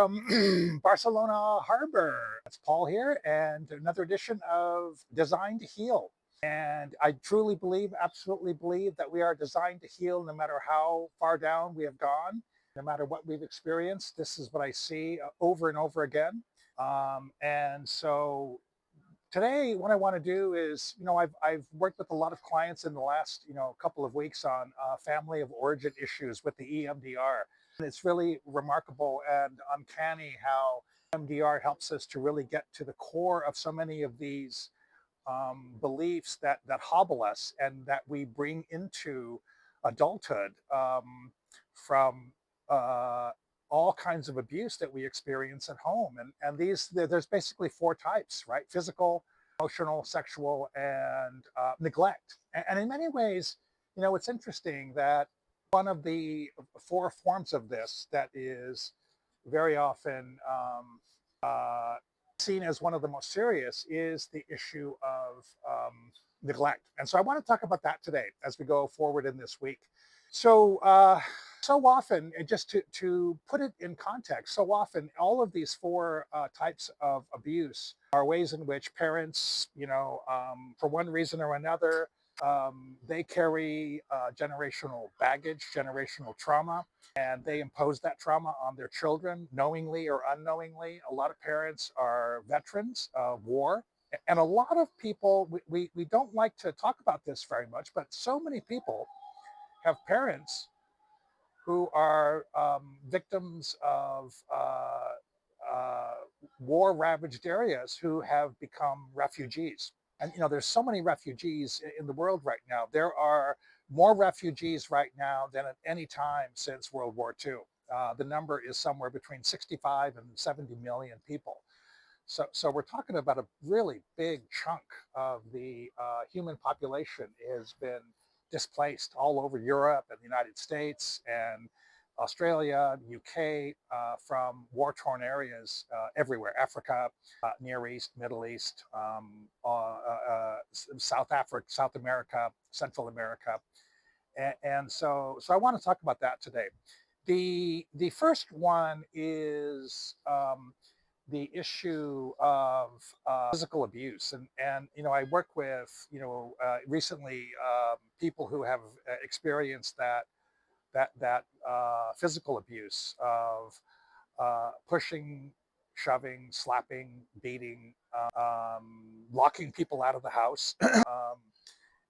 from Barcelona Harbor. It's Paul here, and another edition of Designed to Heal. And I truly believe, absolutely believe that we are designed to heal no matter how far down we have gone, no matter what we've experienced. This is what I see over and over again. And so today, what I want to do is, I've worked with a lot of clients in the last, couple of weeks on family of origin issues with the EMDR. And it's really remarkable and uncanny how EMDR helps us to really get to the core of so many of these beliefs that hobble us and that we bring into adulthood from uh, all kinds of abuse that we experience at home. And there's basically four types, right? Physical, emotional, sexual, and neglect. And in many ways, it's interesting that one of the four forms of this that is very often uh, seen as one of the most serious is the issue of neglect. And so I want to talk about that today as we go forward in this week. So, so often, and just to put it in context, so often all of these four types of abuse are ways in which parents, for one reason or another, they carry generational baggage, generational trauma, and they impose that trauma on their children, knowingly or unknowingly. A lot of parents are veterans of war. And a lot of people, we don't like to talk about this very much, but so many people have parents who are victims of uh, war ravaged areas who have become refugees. And there's so many refugees in the world right now. There are more refugees right now than at any time since World War II. The number is somewhere between 65 and 70 million people. So we're talking about a really big chunk of the human population has been displaced all over Europe and the United States and Australia, UK, from war-torn areas everywhere, Africa, Near East, Middle East, South Africa, South America, Central America. And so I want to talk about that today. The first one is the issue of physical abuse, and I work with recently people who have experienced that physical abuse of pushing, shoving, slapping, beating, locking people out of the house.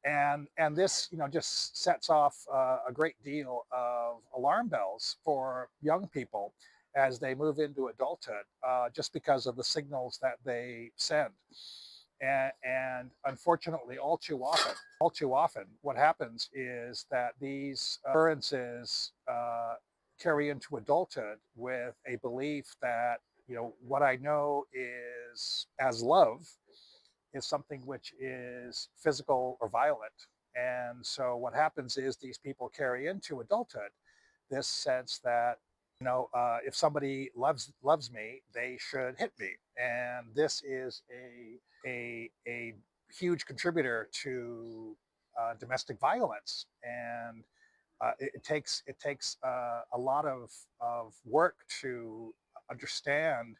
And this just sets off a great deal of alarm bells for young people as they move into adulthood, just because of the signals that they send. And unfortunately, all too often, what happens is that these occurrences carry into adulthood with a belief that what I know is as love is something which is physical or violent. And so what happens is these people carry into adulthood this sense that if somebody loves me, they should hit me, and this is a huge contributor to domestic violence. And it takes a lot of work to understand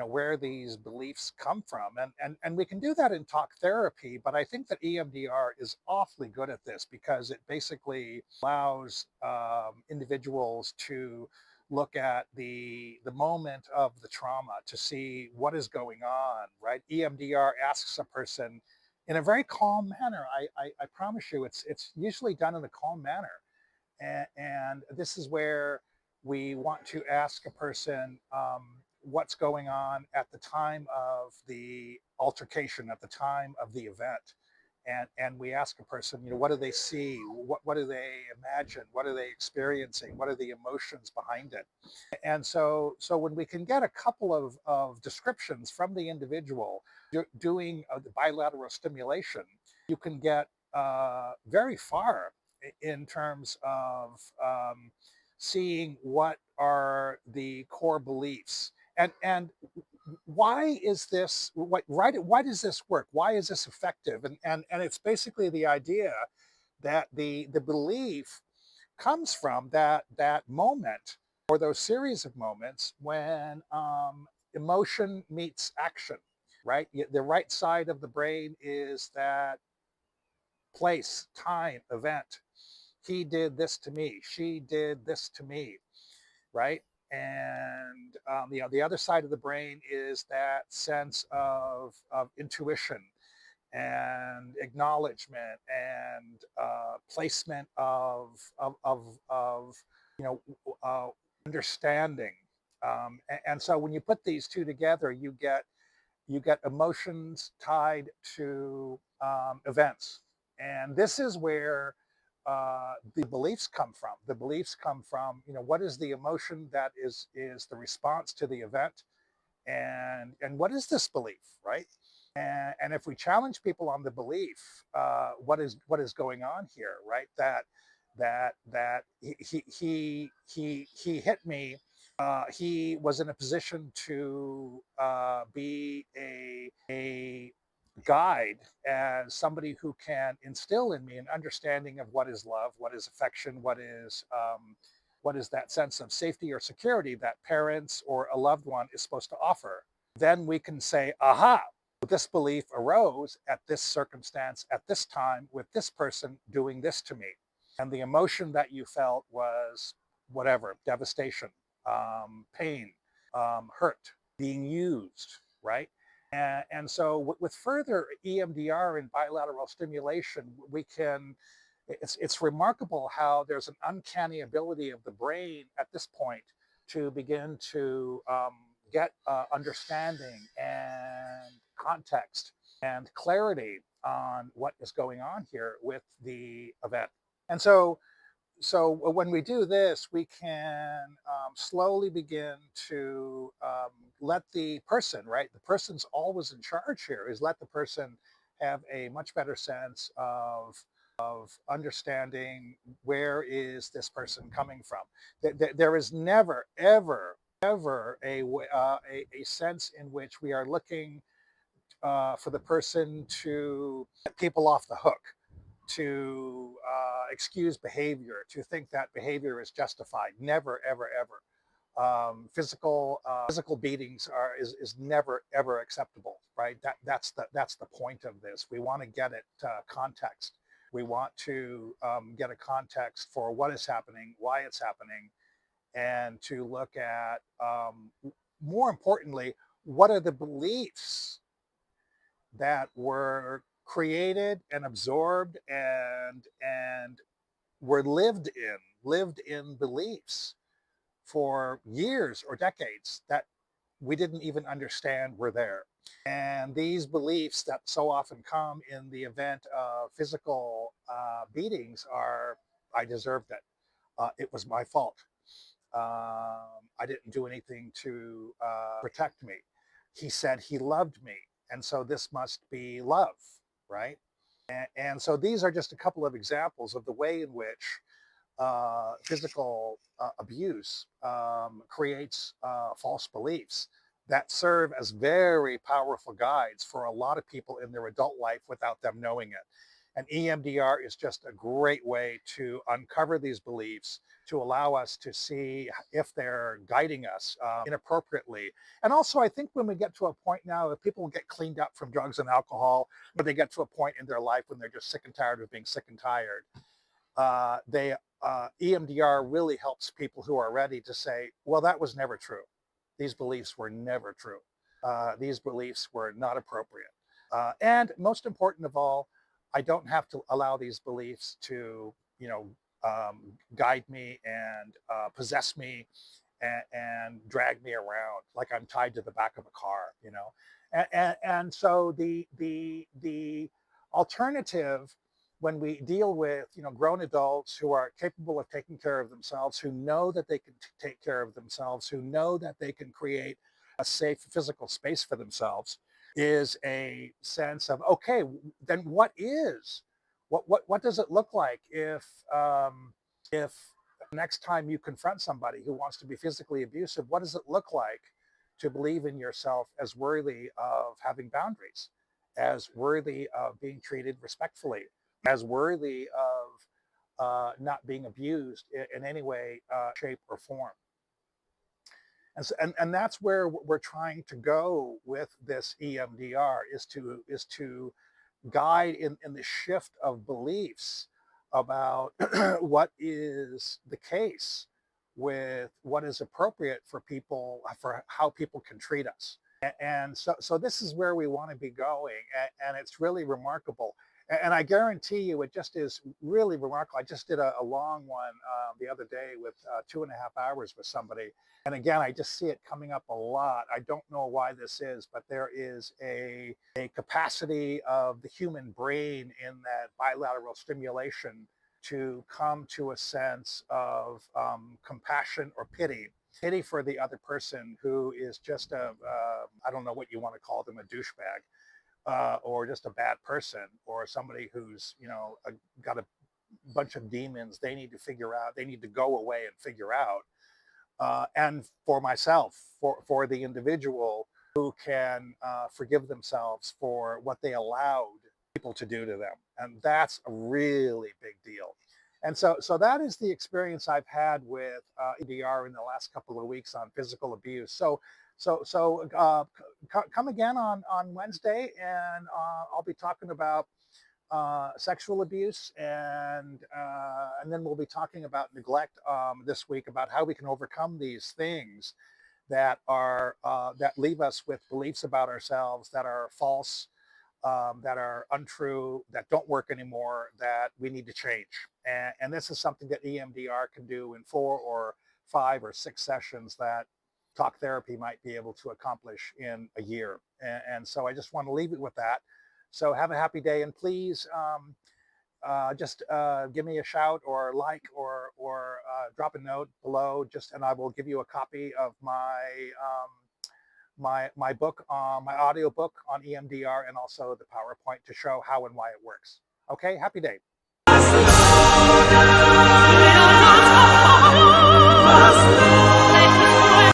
where these beliefs come from, and we can do that in talk therapy, but I think that EMDR is awfully good at this because it basically allows individuals to look at the moment of the trauma to see what is going on, right? EMDR asks a person in a very calm manner. I promise you, it's usually done in a calm manner. And this is where we want to ask a person what's going on at the time of the altercation, at the time of the event. And we ask a person, what do they see? What do they imagine? What are they experiencing? What are the emotions behind it? And so when we can get a couple of descriptions from the individual doing the bilateral stimulation, you can get very far in terms of seeing what are the core beliefs. And why is this why does this work? Why is this effective? And it's basically the idea that the belief comes from that moment or those series of moments when emotion meets action, right? The right side of the brain is that place, time, event. He did this to me. She did this to me, right? And the other side of the brain is that sense of intuition and acknowledgement and placement of you know uh, understanding. And so when you put these two together, you get emotions tied to events. And this is where the beliefs come from. The beliefs come from, what is the emotion that is the response to the event, and what is this belief, right? And if we challenge people on the belief, what is going on here, right? That he hit me. He was in a position to be a guide, as somebody who can instill in me an understanding of what is love, what is affection, what is that sense of safety or security that parents or a loved one is supposed to offer. Then we can say, aha, this belief arose at this circumstance, at this time, with this person doing this to me. And the emotion that you felt was whatever, devastation, pain, hurt, being used, right? And so with further EMDR and bilateral stimulation, we can, it's remarkable how there's an uncanny ability of the brain at this point to begin to get understanding and context and clarity on what is going on here with the event. And so when we do this, we can slowly begin to let the person, right? The person's always in charge here, is let the person have a much better sense of understanding where is this person coming from. There is never, ever a sense in which we are looking for the person to get people off the hook, to excuse behavior, to think that behavior is justified. Never, ever, ever. Physical beatings is never ever acceptable, right? That's the point of this. We want to get it context. We want to get a context for what is happening, why it's happening, and to look at, more importantly, what are the beliefs that were created and absorbed and were lived in beliefs for years or decades that we didn't even understand were there. And these beliefs that so often come in the event of physical beatings are, I deserved it. It was my fault. I didn't do anything to protect me. He said he loved me. And so this must be love, right? And so these are just a couple of examples of the way in which physical abuse creates false beliefs that serve as very powerful guides for a lot of people in their adult life without them knowing it. And EMDR is just a great way to uncover these beliefs, to allow us to see if they're guiding us inappropriately. And also, I think when we get to a point now, if people get cleaned up from drugs and alcohol, but they get to a point in their life when they're just sick and tired of being sick and tired, they EMDR really helps people who are ready to say, well, that was never true. These beliefs were never true. These beliefs were not appropriate. And most important of all, I don't have to allow these beliefs to, guide me and possess me and drag me around like I'm tied to the back of a car. And so the alternative, when we deal with grown adults who are capable of taking care of themselves, who know that they can take care of themselves, who know that they can create a safe physical space for themselves, is a sense of, okay, then what does it look like if next time you confront somebody who wants to be physically abusive, what does it look like to believe in yourself as worthy of having boundaries, as worthy of being treated respectfully, as worthy of not being abused in any way, shape, or form? And that's where we're trying to go with this EMDR, is to guide in the shift of beliefs about what is the case with what is appropriate for people, for how people can treat us. And so this is where we want to be going, and it's really remarkable. And I guarantee you, it just is really remarkable. I just did a long one the other day with 2.5 hours with somebody. And again, I just see it coming up a lot. I don't know why this is, but there is a capacity of the human brain in that bilateral stimulation to come to a sense of compassion or pity for the other person who is just I don't know what you want to call them, a douchebag, or just a bad person, or somebody who's, got a bunch of demons they need to figure out, they need to go away and figure out. And for myself, for the individual who can forgive themselves for what they allowed people to do to them. And that's a really big deal. And so that is the experience I've had with EMDR in the last couple of weeks on physical abuse. So come again on Wednesday, and I'll be talking about sexual abuse, and then we'll be talking about neglect this week, about how we can overcome these things that are that leave us with beliefs about ourselves that are false, that are untrue, that don't work anymore, that we need to change. And this is something that EMDR can do in 4 or 5 or 6 sessions that talk therapy might be able to accomplish in a year. And so I just want to leave it with that. So have a happy day, and please just give me a shout, or like, or drop a note below. And I will give you a copy of my book, my audio book on EMDR, and also the PowerPoint to show how and why it works. Okay, happy day.